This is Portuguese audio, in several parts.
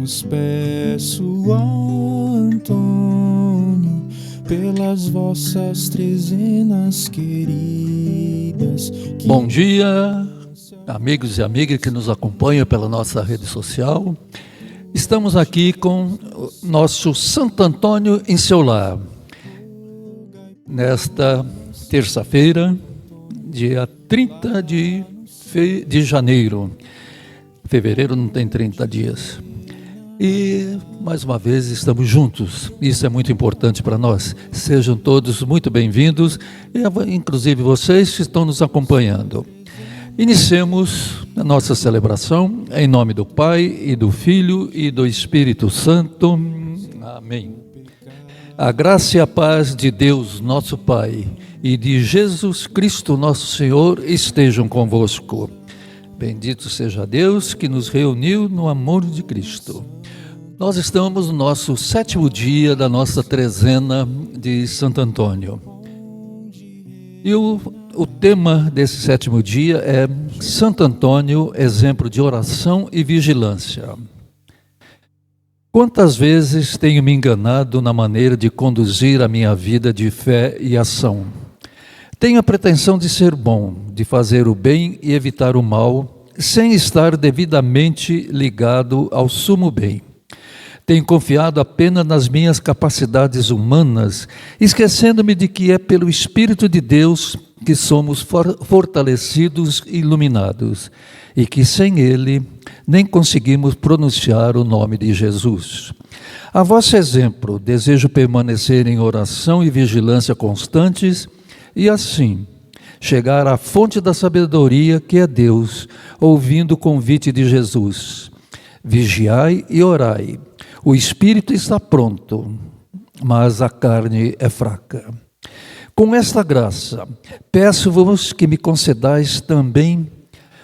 vos peço, Antônio, pelas vossas trezenas queridas. Bom dia, amigos e amigas que nos acompanham pela nossa rede social. Estamos aqui com nosso Santo Antônio em seu lar. Nesta terça-feira, dia 30 de janeiro. Fevereiro não tem 30 dias. E, mais uma vez, estamos juntos. Isso é muito importante para nós. Sejam todos muito bem-vindos, inclusive vocês que estão nos acompanhando. Iniciemos a nossa celebração em nome do Pai, e do Filho, e do Espírito Santo. Amém. A graça e a paz de Deus, nosso Pai, e de Jesus Cristo, nosso Senhor, estejam convosco. Bendito seja Deus que nos reuniu no amor de Cristo. Nós estamos no nosso 7º dia da nossa trezena de Santo Antônio. E o tema desse 7º dia é Santo Antônio, exemplo de oração e vigilância. Quantas vezes tenho me enganado na maneira de conduzir a minha vida de fé e ação? Tenho a pretensão de ser bom, de fazer o bem e evitar o mal, sem estar devidamente ligado ao sumo bem. Tenho confiado apenas nas minhas capacidades humanas, esquecendo-me de que é pelo Espírito de Deus que somos fortalecidos e iluminados, e que sem Ele nem conseguimos pronunciar o nome de Jesus. A vosso exemplo, desejo permanecer em oração e vigilância constantes, e assim, chegar à fonte da sabedoria que é Deus, ouvindo o convite de Jesus. Vigiai e orai. O espírito está pronto, mas a carne é fraca. Com esta graça, peço-vos que me concedais também,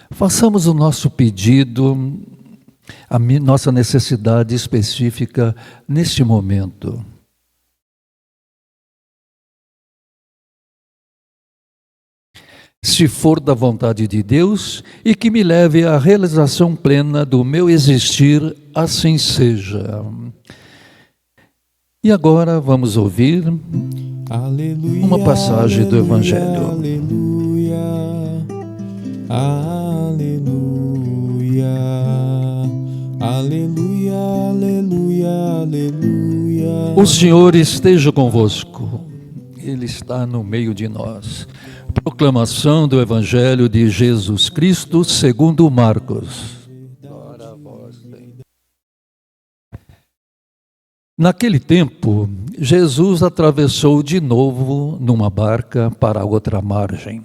façamos o nosso pedido, a nossa necessidade específica neste momento. Se for da vontade de Deus, e que me leve à realização plena do meu existir, assim seja. E agora vamos ouvir uma passagem do Evangelho. Aleluia, aleluia, aleluia, aleluia, aleluia. O Senhor esteja convosco, Ele está no meio de nós. Proclamação do Evangelho de Jesus Cristo segundo Marcos. Glória a vós, Senhor. Naquele tempo, Jesus atravessou de novo numa barca para a outra margem.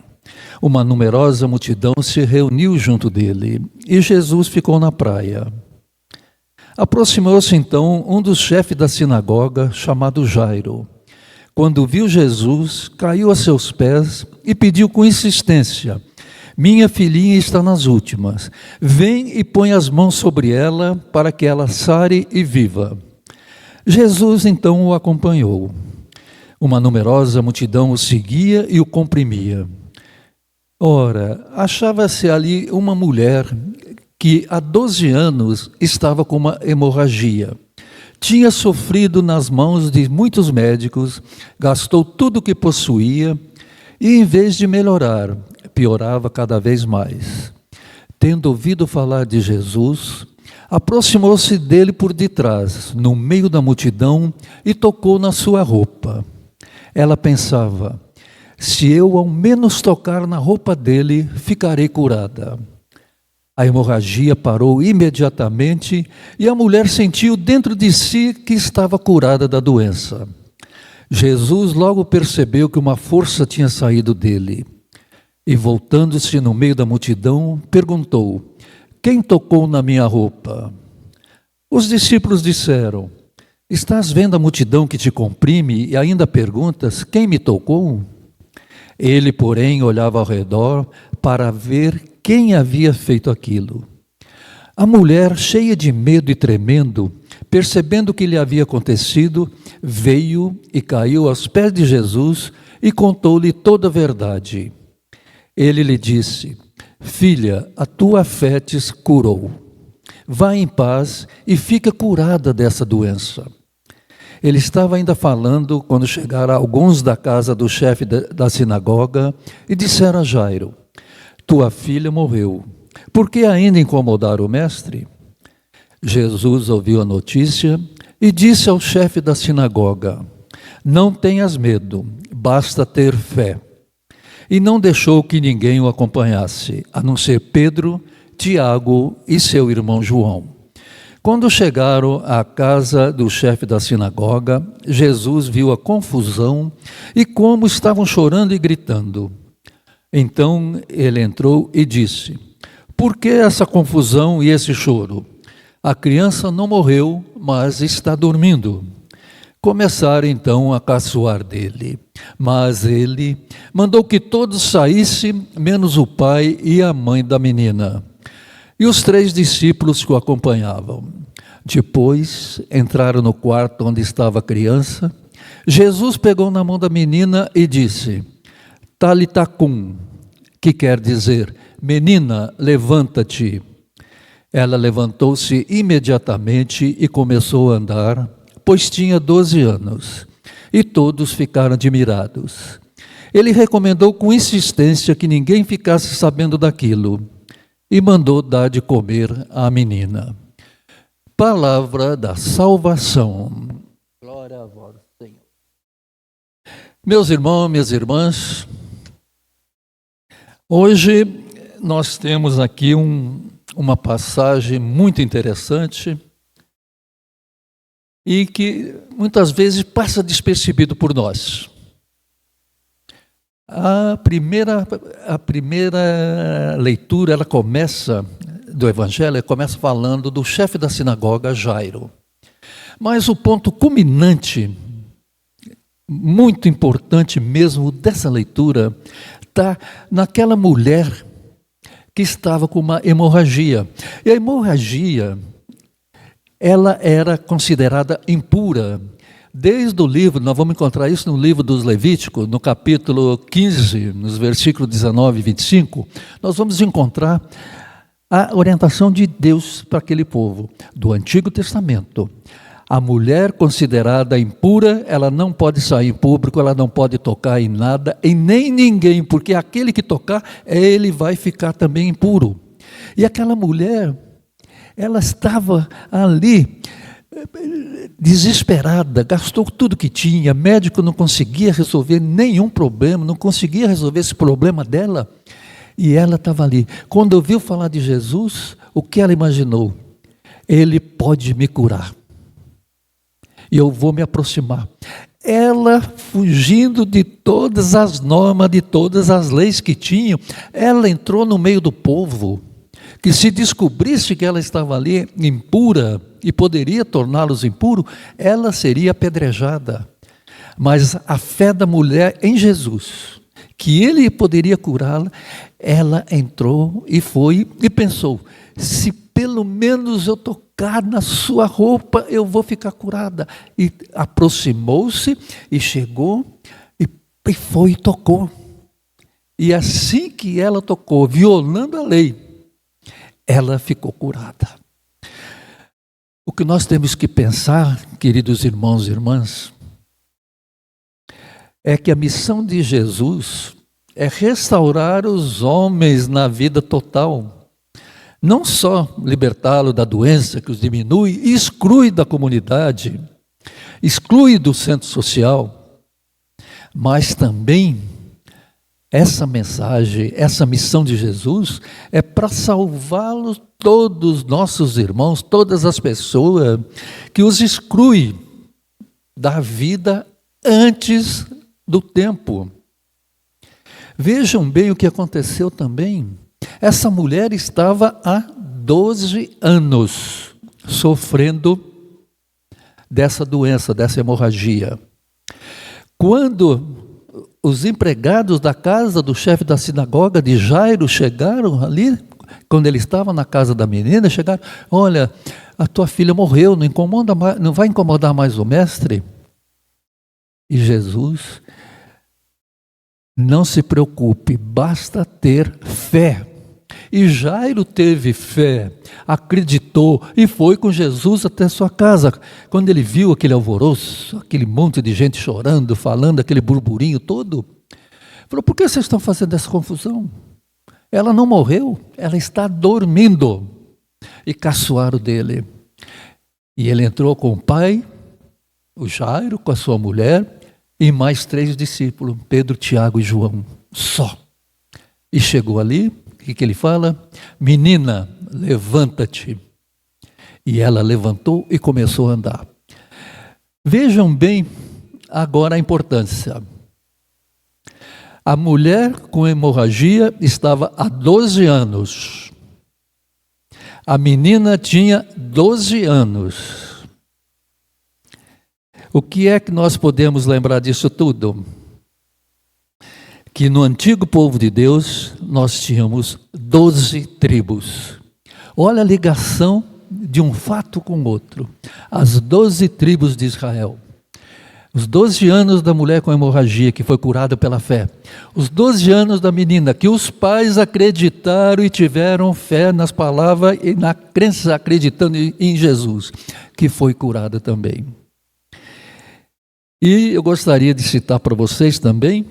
Uma numerosa multidão se reuniu junto dele e Jesus ficou na praia. Aproximou-se então um dos chefes da sinagoga, chamado Jairo. Quando viu Jesus, caiu a seus pés e pediu com insistência: minha filhinha está nas últimas. Vem e põe as mãos sobre ela para que ela sare e viva. Jesus então o acompanhou. Uma numerosa multidão o seguia e o comprimia. Ora, achava-se ali uma mulher que há 12 anos estava com uma hemorragia. Tinha sofrido nas mãos de muitos médicos, gastou tudo o que possuía e, em vez de melhorar, piorava cada vez mais. Tendo ouvido falar de Jesus, aproximou-se dele por detrás, no meio da multidão, e tocou na sua roupa. Ela pensava: se eu ao menos tocar na roupa dele, ficarei curada. A hemorragia parou imediatamente e a mulher sentiu dentro de si que estava curada da doença. Jesus logo percebeu que uma força tinha saído dele e, voltando-se no meio da multidão, perguntou: quem tocou na minha roupa? Os discípulos disseram: estás vendo a multidão que te comprime e ainda perguntas: quem me tocou? Ele, porém, olhava ao redor para ver quem havia feito aquilo. A mulher, cheia de medo e tremendo, percebendo o que lhe havia acontecido, veio e caiu aos pés de Jesus e contou-lhe toda a verdade. Ele lhe disse: filha, a tua fé te curou. vá em paz e fica curada dessa doença. Ele estava ainda falando quando chegaram alguns da casa do chefe da sinagoga e disseram a Jairo: tua filha morreu, por que ainda incomodar o mestre? Jesus ouviu a notícia e disse ao chefe da sinagoga: não tenhas medo, basta ter fé. E não deixou que ninguém o acompanhasse, a não ser Pedro, Tiago e seu irmão João. Quando chegaram à casa do chefe da sinagoga, Jesus viu a confusão e como estavam chorando e gritando. Então ele entrou e disse: por que essa confusão e esse choro? A criança não morreu, mas está dormindo. Começaram então a caçoar dele, mas ele mandou que todos saíssem, menos o pai e a mãe da menina, e os 3 discípulos que o acompanhavam. Depois entraram no quarto onde estava a criança. Jesus pegou na mão da menina e disse: Talita cum, que quer dizer: menina, levanta-te. Ela levantou-se imediatamente e começou a andar, pois tinha 12 anos, e todos ficaram admirados. Ele recomendou com insistência que ninguém ficasse sabendo daquilo, e mandou dar de comer à menina. Palavra da salvação. Glória a vós, Senhor. Meus irmãos, minhas irmãs, hoje nós temos aqui uma passagem muito interessante e que muitas vezes passa despercebido por nós. A primeira leitura, ela começa, do Evangelho, começa falando do chefe da sinagoga, Jairo. Mas o ponto culminante, muito importante mesmo dessa leitura, está naquela mulher que estava com uma hemorragia. E a hemorragia, ela era considerada impura. Desde o livro, nós vamos encontrar isso no livro dos Levíticos, no capítulo 15, nos versículos 19 e 25, nós vamos encontrar a orientação de Deus para aquele povo, do Antigo Testamento. A mulher considerada impura, ela não pode sair em público, ela não pode tocar em nada, e nem ninguém, porque aquele que tocar, ele vai ficar também impuro. E aquela mulher, ela estava ali, desesperada, gastou tudo que tinha, médico não conseguia resolver nenhum problema, não conseguia resolver esse problema dela, e ela estava ali. Quando ouviu falar de Jesus, o que ela imaginou? Ele pode me curar, e eu vou me aproximar. Ela, fugindo de todas as normas, de todas as leis que tinham, ela entrou no meio do povo, que se descobrisse que ela estava ali impura e poderia torná-los impuros, ela seria apedrejada. Mas a fé da mulher em Jesus, que ele poderia curá-la, ela entrou e foi e pensou: se pelo menos eu tocar na sua roupa, eu vou ficar curada. E aproximou-se e chegou e foi e tocou. E assim que ela tocou, violando a lei, ela ficou curada. O que nós temos que pensar, queridos irmãos e irmãs, é que a missão de Jesus é restaurar os homens na vida total. Não só libertá-lo da doença que os diminui e exclui da comunidade, exclui do centro social, mas também essa mensagem, essa missão de Jesus é para salvá-los, todos os nossos irmãos, todas as pessoas que os exclui da vida antes do tempo. Vejam bem o que aconteceu também. Essa mulher estava há 12 anos sofrendo dessa doença, dessa hemorragia. Quando os empregados da casa do chefe da sinagoga de Jairo chegaram ali, quando ele estava na casa da menina, chegaram: olha, a tua filha morreu, não vai incomodar mais o mestre? E Jesus: não se preocupe, basta ter fé. E Jairo teve fé, acreditou e foi com Jesus até sua casa. Quando ele viu aquele alvoroço, aquele monte de gente chorando, falando, aquele burburinho todo, falou: por que vocês estão fazendo essa confusão? Ela não morreu, ela está dormindo. E caçoaram dele. E ele entrou com o pai, o Jairo, com a sua mulher, e mais 3 discípulos, Pedro, Tiago e João, só. E chegou ali, o que ele fala? Menina, levanta-te. E ela levantou e começou a andar. Vejam bem agora a importância. A mulher com hemorragia estava há 12 anos. A menina tinha 12 anos. O que é que nós podemos lembrar disso tudo? Que no antigo povo de Deus, nós tínhamos 12 tribos. Olha a ligação de um fato com o outro. As 12 tribos de Israel. Os 12 anos da mulher com hemorragia, que foi curada pela fé. Os 12 anos da menina, que os pais acreditaram e tiveram fé nas palavras e na crença, acreditando em Jesus, que foi curada também. E eu gostaria de citar para vocês também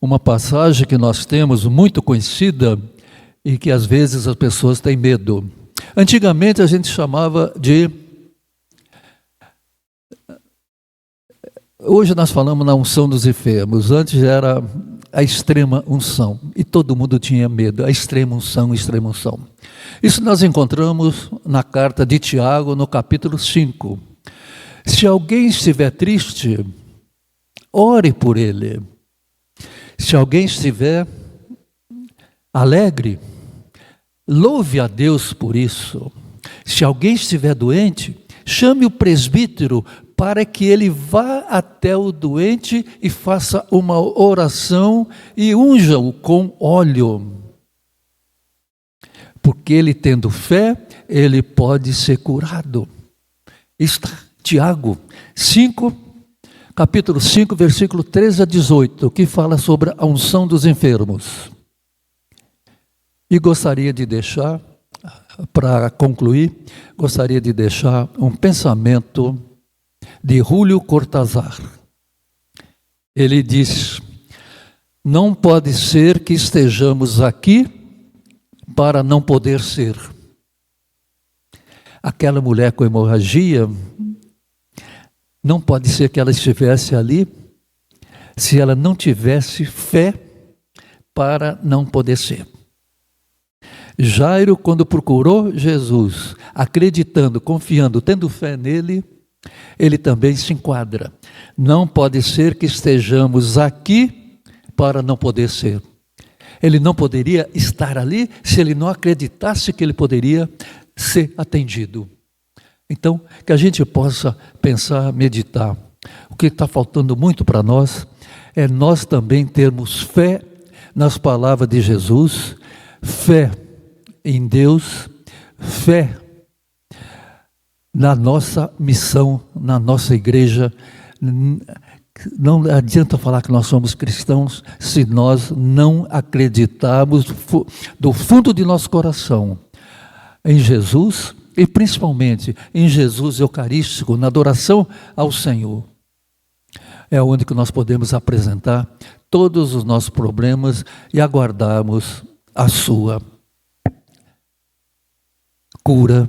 uma passagem que nós temos muito conhecida e que às vezes as pessoas têm medo. Antigamente a gente chamava de... Hoje nós falamos na unção dos enfermos, antes era a extrema unção, e todo mundo tinha medo, a extrema unção, extrema unção. Isso nós encontramos na carta de Tiago, no capítulo 5. Se alguém estiver triste, ore por ele. Se alguém estiver alegre, louve a Deus por isso. Se alguém estiver doente, chame o presbítero para que ele vá até o doente e faça uma oração e unja-o com óleo. Porque ele tendo fé, ele pode ser curado. Está Tiago 5, capítulo 5, versículo 13 a 18, que fala sobre a unção dos enfermos. E gostaria de deixar, para concluir, gostaria de deixar um pensamento de Júlio Cortázar. Ele diz: não pode ser que estejamos aqui para não poder ser. Aquela mulher com hemorragia, não pode ser que ela estivesse ali se ela não tivesse fé para não poder ser. Jairo, quando procurou Jesus, acreditando, confiando, tendo fé nele, ele também se enquadra. Não pode ser que estejamos aqui para não poder ser. Ele não poderia estar ali se ele não acreditasse que ele poderia ser atendido. Então, que a gente possa pensar, meditar. O que está faltando muito para nós é nós também termos fé nas palavras de Jesus, fé em Deus, fé na nossa missão, na nossa igreja. Não adianta falar que nós somos cristãos se nós não acreditarmos do fundo de nosso coração em Jesus e principalmente em Jesus eucarístico, na adoração ao Senhor. É onde que nós podemos apresentar todos os nossos problemas e aguardarmos a sua cura,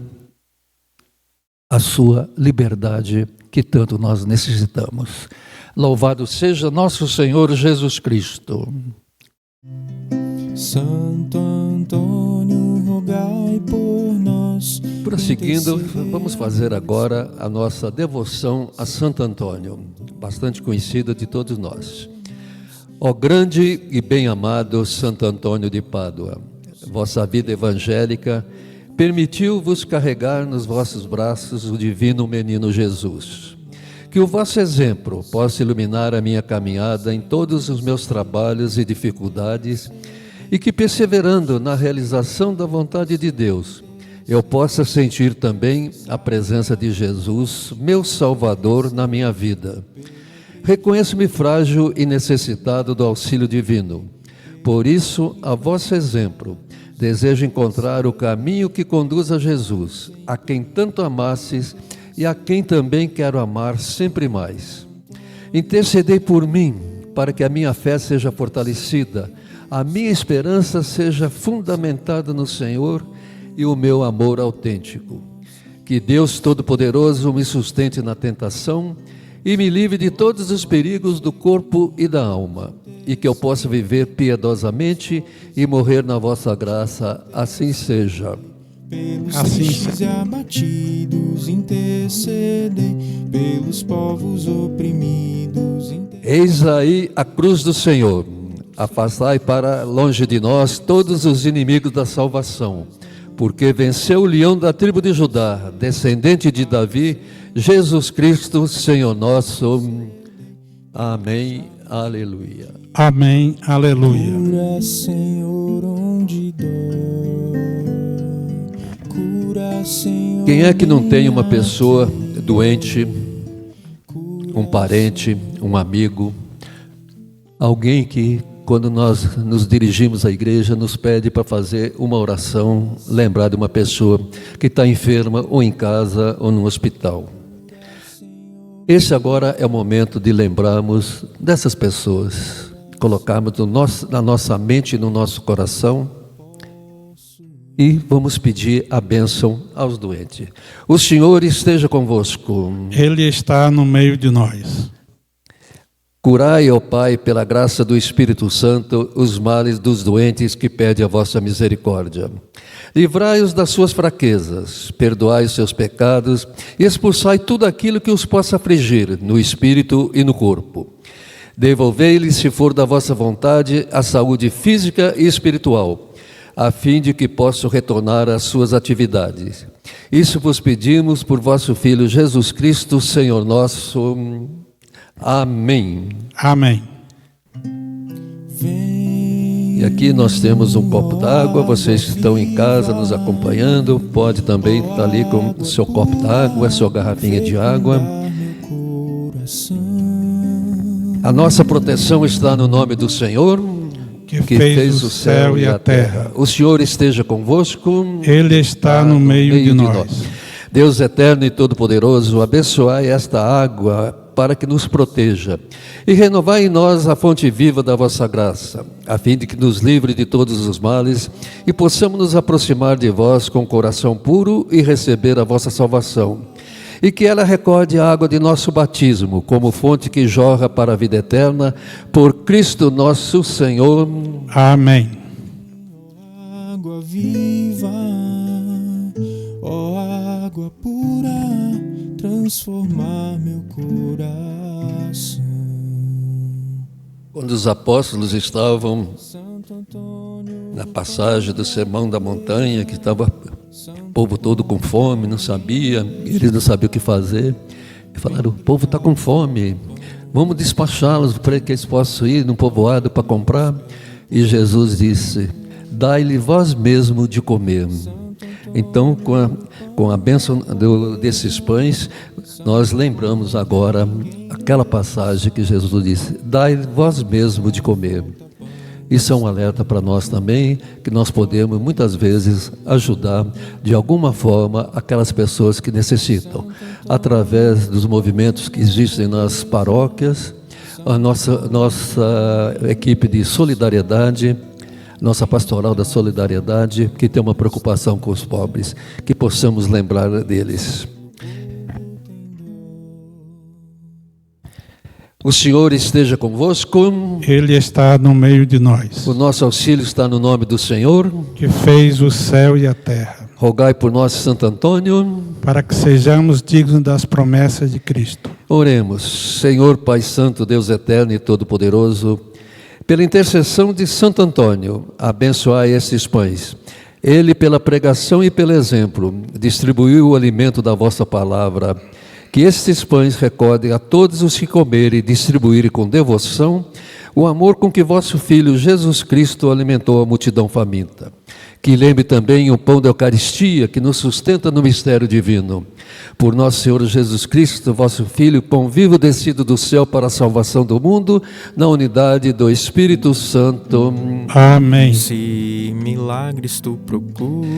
a sua liberdade que tanto nós necessitamos. Louvado seja nosso Senhor Jesus Cristo. Santo Antônio, rogai por nós. Prosseguindo, vamos fazer agora a nossa devoção a Santo Antônio, bastante conhecida de todos nós. Ó grande e bem-amado Santo Antônio de Pádua, vossa vida evangélica permitiu-vos carregar nos vossos braços o divino menino Jesus. Que o vosso exemplo possa iluminar a minha caminhada em todos os meus trabalhos e dificuldades e que, perseverando na realização da vontade de Deus, eu possa sentir também a presença de Jesus, meu Salvador, na minha vida. Reconheço-me frágil e necessitado do auxílio divino. por isso, a vosso exemplo, desejo encontrar o caminho que conduz a Jesus, a quem tanto amastes e a quem também quero amar sempre mais. Intercedei por mim, para que a minha fé seja fortalecida, a minha esperança seja fundamentada no Senhor e o meu amor autêntico. Que Deus Todo-Poderoso me sustente na tentação e me livre de todos os perigos do corpo e da alma, e que eu possa viver piedosamente e morrer na vossa graça, assim seja. Pelos tristes e abatidos intercedei, pelos povos oprimidos Eis aí a cruz do Senhor. Afastai para longe de nós todos os inimigos da salvação, porque venceu o leão da tribo de Judá, descendente de Davi, Jesus Cristo, Senhor nosso. Amém. Aleluia. Amém. Aleluia. Cura, Senhor, onde dói. Cura, Senhor. Quem é que não tem uma pessoa doente, um parente, um amigo, alguém que, quando nós nos dirigimos à igreja, nos pede para fazer uma oração, lembrar de uma pessoa que está enferma, ou em casa, ou no hospital. Esse agora é o momento de lembrarmos dessas pessoas, colocarmos na nossa mente e no nosso coração, e vamos pedir a bênção aos doentes. O Senhor esteja convosco. Ele está no meio de nós. Curai, ó Pai, pela graça do Espírito Santo, os males dos doentes que pedem a vossa misericórdia. Livrai-os das suas fraquezas, perdoai os seus pecados e expulsai tudo aquilo que os possa afligir, no espírito e no corpo. Devolvei-lhes, se for da vossa vontade, a saúde física e espiritual, a fim de que possam retornar às suas atividades. Isso vos pedimos por vosso Filho Jesus Cristo, Senhor nosso. Amém. Amém. E aqui nós temos um copo d'água. Vocês que estão em casa nos acompanhando, pode também estar ali com o seu copo d'água, a sua garrafinha de água. A nossa proteção está no nome do Senhor, Que fez o céu e a terra. O Senhor esteja convosco. Ele está no meio de nós. Deus eterno e todo-poderoso, abençoai esta água para que nos proteja, e renovai em nós a fonte viva da vossa graça, a fim de que nos livre de todos os males e possamos nos aproximar de vós com coração puro e receber a vossa salvação, e que ela recorde a água de nosso batismo, como fonte que jorra para a vida eterna, por Cristo nosso Senhor. Amém. Água viva, ó água pura, transformar meu coração. Quando os apóstolos estavam na passagem do Sermão da Montanha, que estava o povo todo com fome, não sabia, eles não sabiam o que fazer, e falaram: o povo está com fome, vamos despachá-los para que eles possam ir num povoado para comprar. E Jesus disse: dai-lhe vós mesmo de comer. Então, com a bênção desses pães, nós lembramos agora aquela passagem que Jesus disse: dai vós mesmo de comer. Isso é um alerta para nós também, que nós podemos muitas vezes ajudar de alguma forma aquelas pessoas que necessitam, através dos movimentos que existem nas paróquias, a nossa equipe de solidariedade, nossa pastoral da solidariedade, que tem uma preocupação com os pobres, que possamos lembrar deles. O Senhor esteja convosco. Ele está no meio de nós. O nosso auxílio está no nome do Senhor, Que fez o céu e a terra. Rogai por nós, Santo Antônio, para que sejamos dignos das promessas de Cristo. Oremos. Senhor Pai Santo, Deus eterno e todo-poderoso, pela intercessão de Santo Antônio, abençoai estes pães. Ele, pela pregação e pelo exemplo, distribuiu o alimento da vossa palavra. Que estes pães recordem a todos os que comerem e distribuírem com devoção o amor com que vosso Filho Jesus Cristo alimentou a multidão faminta. Que lembre também o pão da Eucaristia que nos sustenta no mistério divino. Por nosso Senhor Jesus Cristo, vosso Filho, pão vivo descido do céu para a salvação do mundo, na unidade do Espírito Santo. Amém. Se milagres tu procuras.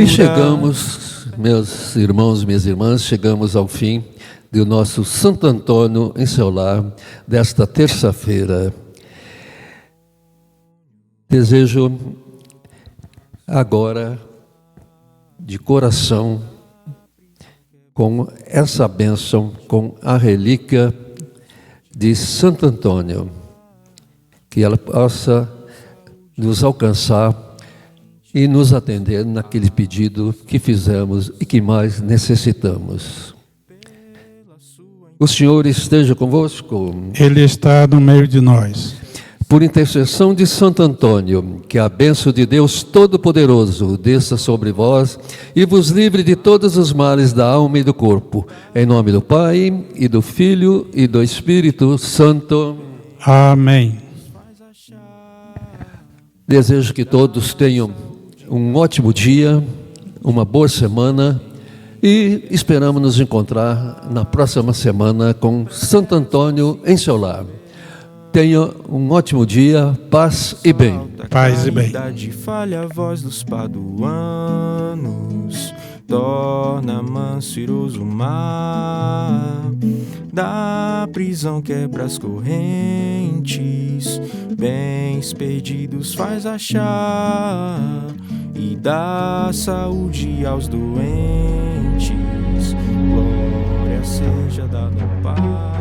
E chegamos, meus irmãos, minhas irmãs, chegamos ao fim do nosso Santo Antônio em seu lar, desta terça-feira. Desejo agora, de coração, com essa bênção, com a relíquia de Santo Antônio, que ela possa nos alcançar e nos atender naquele pedido que fizemos e que mais necessitamos. O Senhor esteja convosco. Ele está no meio de nós. Por intercessão de Santo Antônio, que a bênção de Deus Todo-Poderoso desça sobre vós e vos livre de todos os males da alma e do corpo. Em nome do Pai, e do Filho, e do Espírito Santo. Amém. Desejo que todos tenham um ótimo dia, uma boa semana e esperamos nos encontrar na próxima semana com Santo Antônio em seu lar. Tenha um ótimo dia, paz e bem. Paz e bem. Falha a voz dos paduanos, torna manso e iroso o mar, da prisão quebra as correntes, bens perdidos faz achar, e dá saúde aos doentes, glória seja dada ao Pai.